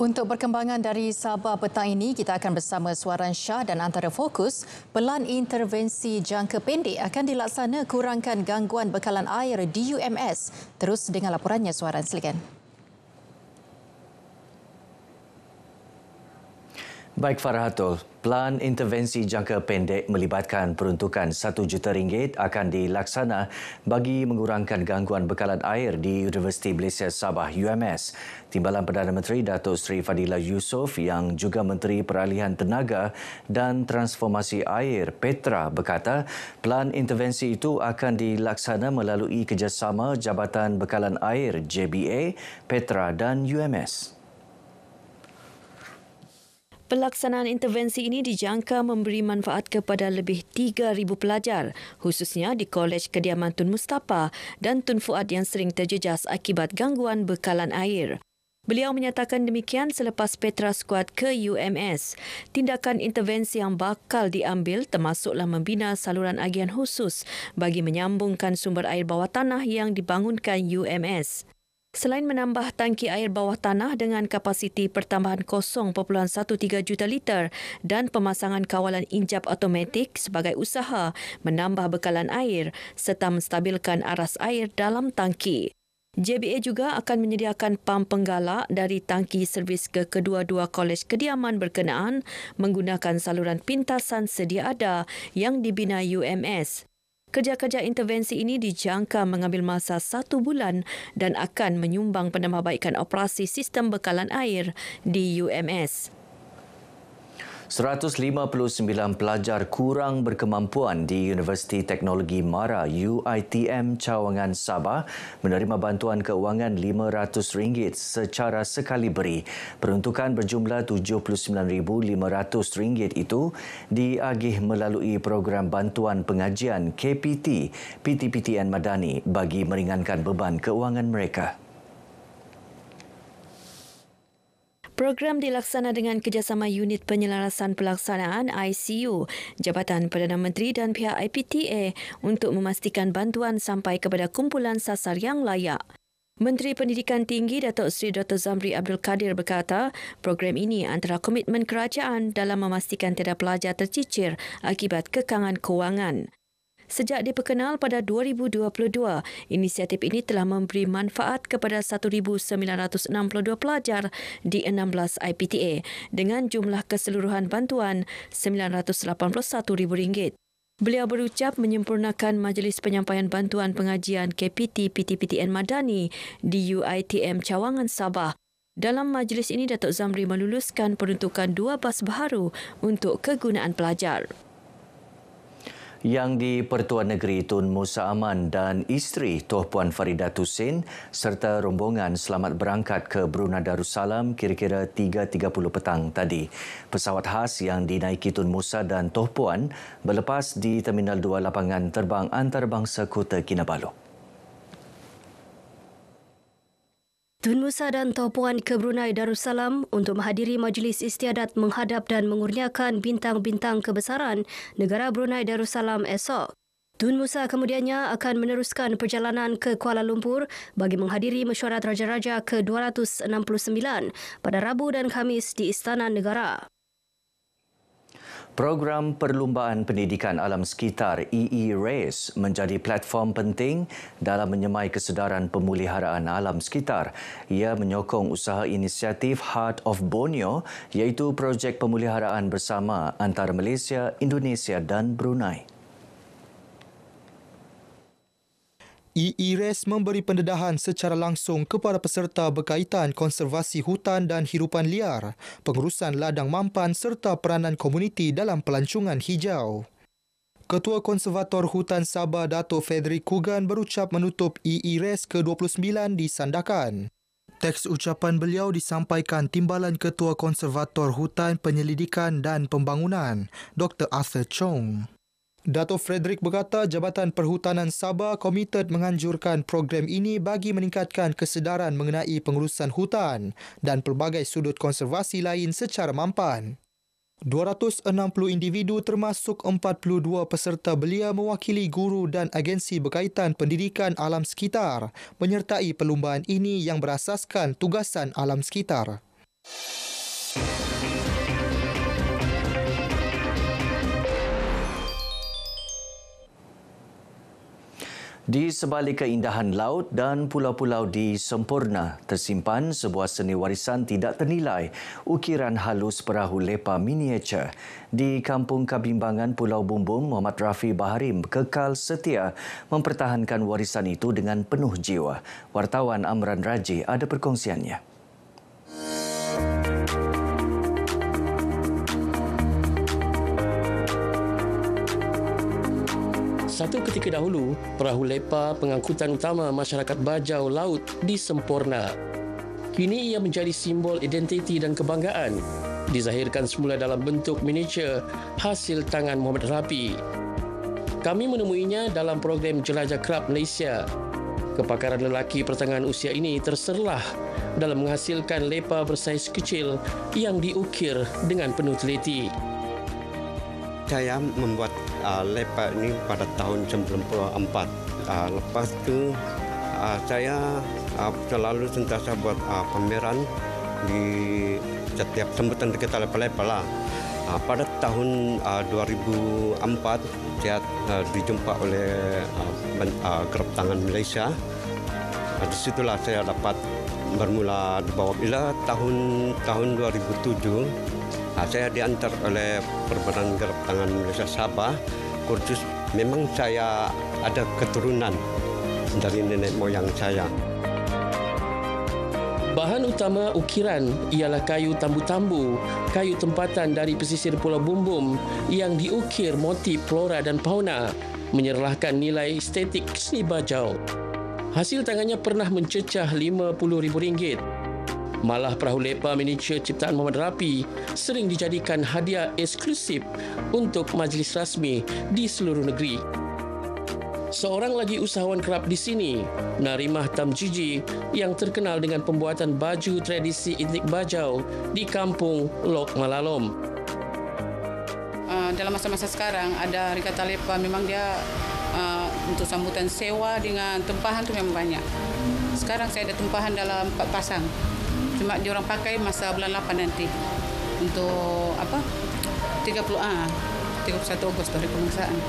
Untuk perkembangan dari Sabah petang ini, kita akan bersama Suaran Shah dan antara fokus, pelan intervensi jangka pendek akan dilaksana kurangkan gangguan bekalan air di UMS. Terus dengan laporannya Suaran, silakan. Baik Farhatul, pelan intervensi jangka pendek melibatkan peruntukan RM1 juta akan dilaksana bagi mengurangkan gangguan bekalan air di Universiti Malaysia Sabah UMS. Timbalan Perdana Menteri Datuk Seri Fadilah Yusof yang juga Menteri Peralihan Tenaga dan Transformasi Air Petra berkata, pelan intervensi itu akan dilaksana melalui kerjasama Jabatan Bekalan Air JBA, Petra dan UMS. Pelaksanaan intervensi ini dijangka memberi manfaat kepada lebih 3,000 pelajar, khususnya di Kolej Kediaman Tun Mustapa dan Tun Fuad yang sering terjejas akibat gangguan bekalan air. Beliau menyatakan demikian selepas Petra Skuad ke UMS. Tindakan intervensi yang bakal diambil termasuklah membina saluran agian khusus bagi menyambungkan sumber air bawah tanah yang dibangunkan UMS. Selain menambah tangki air bawah tanah dengan kapasiti pertambahan 0.13 juta liter dan pemasangan kawalan injap automatik sebagai usaha menambah bekalan air serta menstabilkan aras air dalam tangki. JBA juga akan menyediakan pam penggalak dari tangki servis ke kedua-dua kolej kediaman berkenaan menggunakan saluran pintasan sedia ada yang dibina UMS. Kerja-kerja intervensi ini dijangka mengambil masa 1 bulan dan akan menyumbang penambahbaikan operasi sistem bekalan air di UMS. 159 pelajar kurang berkemampuan di Universiti Teknologi Mara UiTM Cawangan Sabah menerima bantuan keuangan RM500 secara sekali beri. Peruntukan berjumlah RM79,500 itu diagih melalui program bantuan pengajian KPT PTPTN Madani bagi meringankan beban keuangan mereka. Program dilaksana dengan kerjasama Unit Penyelarasan Pelaksanaan ICU, Jabatan Perdana Menteri dan pihak IPTA untuk memastikan bantuan sampai kepada kumpulan sasar yang layak. Menteri Pendidikan Tinggi Datuk Seri Dr. Zamri Abdul Kadir berkata, program ini antara komitmen kerajaan dalam memastikan tiada pelajar tercicir akibat kekangan kewangan. Sejak diperkenal pada 2022, inisiatif ini telah memberi manfaat kepada 1,962 pelajar di 16 IPTA dengan jumlah keseluruhan bantuan RM981,000. Beliau berucap menyempurnakan majlis penyampaian bantuan pengajian KPT PTPTN Madani di UiTM Cawangan Sabah. Dalam majlis ini, Datuk Zamri meluluskan peruntukan 2 bas baharu untuk kegunaan pelajar. Yang di Pertuan Negeri Tun Musa Aman dan isteri Tuan Puan Farida Tusin serta rombongan selamat berangkat ke Brunei Darussalam kira-kira 3.30 petang tadi. Pesawat khas yang dinaiki Tun Musa dan Tuan Puan berlepas di Terminal 2 Lapangan Terbang Antarabangsa Kota Kinabalu. Tun Musa dan Tuan Puan ke Brunei Darussalam untuk menghadiri majlis istiadat menghadap dan mengurniakan bintang-bintang kebesaran negara Brunei Darussalam esok. Tun Musa kemudiannya akan meneruskan perjalanan ke Kuala Lumpur bagi menghadiri mesyuarat Raja-Raja ke-269 pada Rabu dan Khamis di Istana Negara. Program Perlumbaan Pendidikan Alam Sekitar EE-RACE menjadi platform penting dalam menyemai kesedaran pemeliharaan alam sekitar. Ia menyokong usaha inisiatif Heart of Borneo iaitu projek pemeliharaan bersama antara Malaysia, Indonesia dan Brunei. EE-RACE memberi pendedahan secara langsung kepada peserta berkaitan konservasi hutan dan hidupan liar, pengurusan ladang mampan serta peranan komuniti dalam pelancongan hijau. Ketua Konservator Hutan Sabah Datuk Frederick Kugan berucap menutup EE-RACE ke-29 di Sandakan. Teks ucapan beliau disampaikan Timbalan Ketua Konservator Hutan Penyelidikan dan Pembangunan, Dr. Arthur Chong. Datuk Frederick berkata Jabatan Perhutanan Sabah komited menganjurkan program ini bagi meningkatkan kesedaran mengenai pengurusan hutan dan pelbagai sudut konservasi lain secara mampan. 260 individu termasuk 42 peserta belia mewakili guru dan agensi berkaitan pendidikan alam sekitar menyertai perlumbaan ini yang berasaskan tugasan alam sekitar. Di sebalik keindahan laut dan pulau-pulau di Semporna, tersimpan sebuah seni warisan tidak ternilai, ukiran halus perahu lepa miniatur. Di Kampung Kabimbangan Pulau Bumbung, Muhammad Rafi Baharim kekal setia mempertahankan warisan itu dengan penuh jiwa. Wartawan Amran Raji ada perkongsiannya. Satu ketika dahulu, perahu lepa pengangkutan utama masyarakat Bajau Laut di Semporna. Kini ia menjadi simbol identiti dan kebanggaan. Dizahirkan semula dalam bentuk miniatur hasil tangan Muhammad Rafi. Kami menemuinya dalam program Jelajah Krab Malaysia. Kepakaran lelaki pertengahan usia ini terserlah dalam menghasilkan lepa bersaiz kecil yang diukir dengan penuh teliti. Saya membuat lepa ini pada tahun 1994. Lepas itu saya selalu sentiasa buat pameran di setiap sambutan kita lepa-lepa lah. Pada tahun 2004 saya dijumpa oleh Gerab Tangan Malaysia. Di situlah saya dapat bermula dibawa. Bila tahun 2007 saya diantar oleh Perbadan Gerab Tangan Malaysia Sabah, kursus. Memang saya ada keturunan dari nenek moyang saya. Bahan utama ukiran ialah kayu tambu-tambu, kayu tempatan dari pesisir Pulau Bumbung yang diukir motif flora dan fauna, menyerlahkan nilai estetik seni Bajau. Hasil tangannya pernah mencecah RM50,000. Malah perahu lepa miniatur ciptaan Muhammad Rafi sering dijadikan hadiah eksklusif untuk majlis rasmi di seluruh negeri. Seorang lagi usahawan kerap di sini, Narimah Tamjiji, yang terkenal dengan pembuatan baju tradisi etnik Bajau di kampung Lok Malalom. Dalam masa-masa sekarang ada regatta lepa, memang dia untuk sambutan sewa dengan tempahan tu memang banyak. Sekarang saya ada tempahan dalam 4 pasang. Cuma diorang pakai masa bulan 8 nanti untuk 31 Ogos hari pengesahan.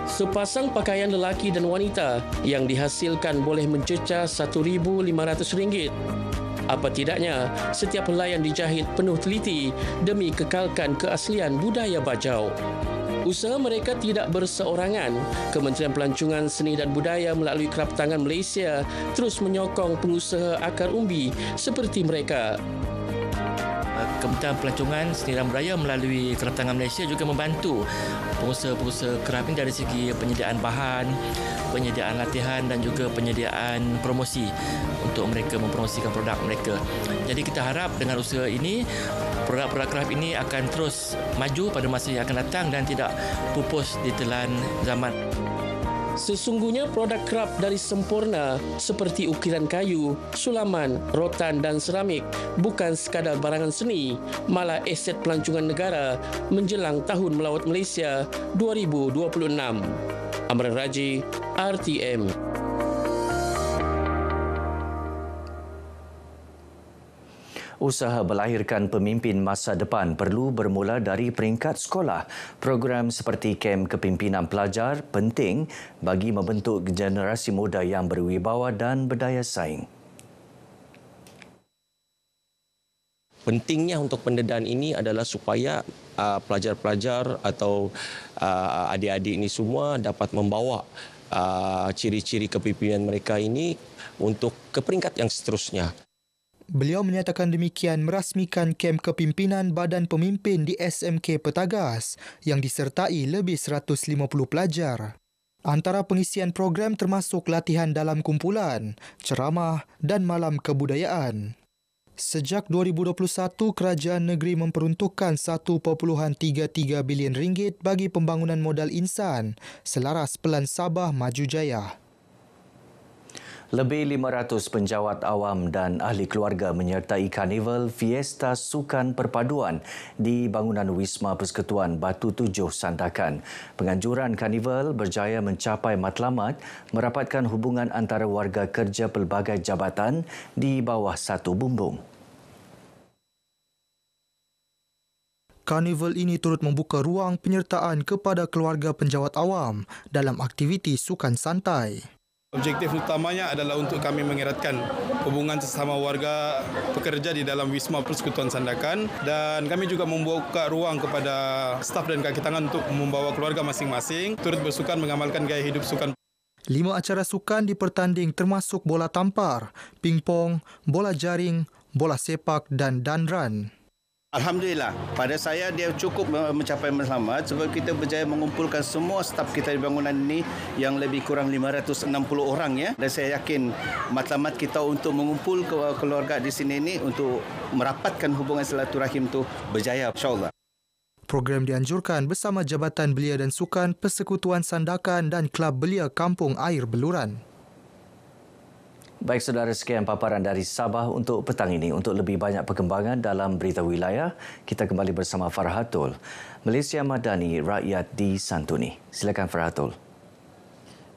Sepasang pakaian lelaki dan wanita yang dihasilkan boleh mencecah RM1,500. Apa tidaknya, setiap helai yang dijahit penuh teliti demi kekalkan keaslian budaya Bajau. Usaha mereka tidak berseorangan. Kementerian Pelancongan Seni dan Budaya melalui Kerab Tangan Malaysia terus menyokong pengusaha akar umbi seperti mereka. Kementerian Pelancongan Seni dan Budaya melalui Kerab Tangan Malaysia juga membantu pengusaha-pengusaha kerab ini dari segi penyediaan bahan, penyediaan latihan dan juga penyediaan promosi untuk mereka mempromosikan produk mereka. Jadi kita harap dengan usaha ini, produk-produk kerab ini akan terus maju pada masa yang akan datang dan tidak pupus di telan zaman. Sesungguhnya produk kerap dari Semporna seperti ukiran kayu, sulaman, rotan dan seramik bukan sekadar barangan seni, malah aset pelancongan negara menjelang Tahun Melawat Malaysia 2026. Amran Raji, RTM. Usaha melahirkan pemimpin masa depan perlu bermula dari peringkat sekolah. Program seperti kem kepimpinan pelajar penting bagi membentuk generasi muda yang berwibawa dan berdaya saing. Pentingnya untuk pendedahan ini adalah supaya pelajar-pelajar atau adik-adik ini semua dapat membawa ciri-ciri kepimpinan mereka ini untuk ke peringkat yang seterusnya. Beliau menyatakan demikian merasmikan kem kepimpinan Badan Pemimpin di SMK Petagas yang disertai lebih 150 pelajar. Antara pengisian program termasuk latihan dalam kumpulan, ceramah dan malam kebudayaan. Sejak 2021, kerajaan negeri memperuntukkan RM1.33 bilion bagi pembangunan modal insan selaras Pelan Sabah Maju Jaya. Lebih 500 penjawat awam dan ahli keluarga menyertai Karnival Fiesta Sukan Perpaduan di bangunan Wisma Persekutuan Batu Tujuh, Sandakan. Penganjuran Karnival berjaya mencapai matlamat merapatkan hubungan antara warga kerja pelbagai jabatan di bawah satu bumbung. Karnival ini turut membuka ruang penyertaan kepada keluarga penjawat awam dalam aktiviti sukan santai. Objektif utamanya adalah untuk kami mengeratkan hubungan sesama warga pekerja di dalam Wisma Persekutuan Sandakan, dan kami juga membuka ruang kepada staf dan kaki tangan untuk membawa keluarga masing-masing turut bersukan mengamalkan gaya hidup sukan. 5 acara sukan dipertanding termasuk bola tampar, pingpong, bola jaring, bola sepak dan danran. Alhamdulillah, pada saya dia cukup mencapai matlamat sebab kita berjaya mengumpulkan semua staf kita di bangunan ini yang lebih kurang 560 orang ya. Dan saya yakin matlamat kita untuk mengumpul keluarga di sini ini untuk merapatkan hubungan silaturahim itu berjaya insya-Allah. Program dianjurkan bersama Jabatan Belia dan Sukan Persekutuan Sandakan dan Kelab Belia Kampung Air Beluran. Baik saudara, sekian paparan dari Sabah untuk petang ini. Untuk lebih banyak perkembangan dalam berita wilayah, kita kembali bersama Farhatul. Malaysia Madani, rakyat disantuni. Silakan Farhatul.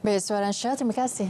Baik, Suaran Syah, terima kasih.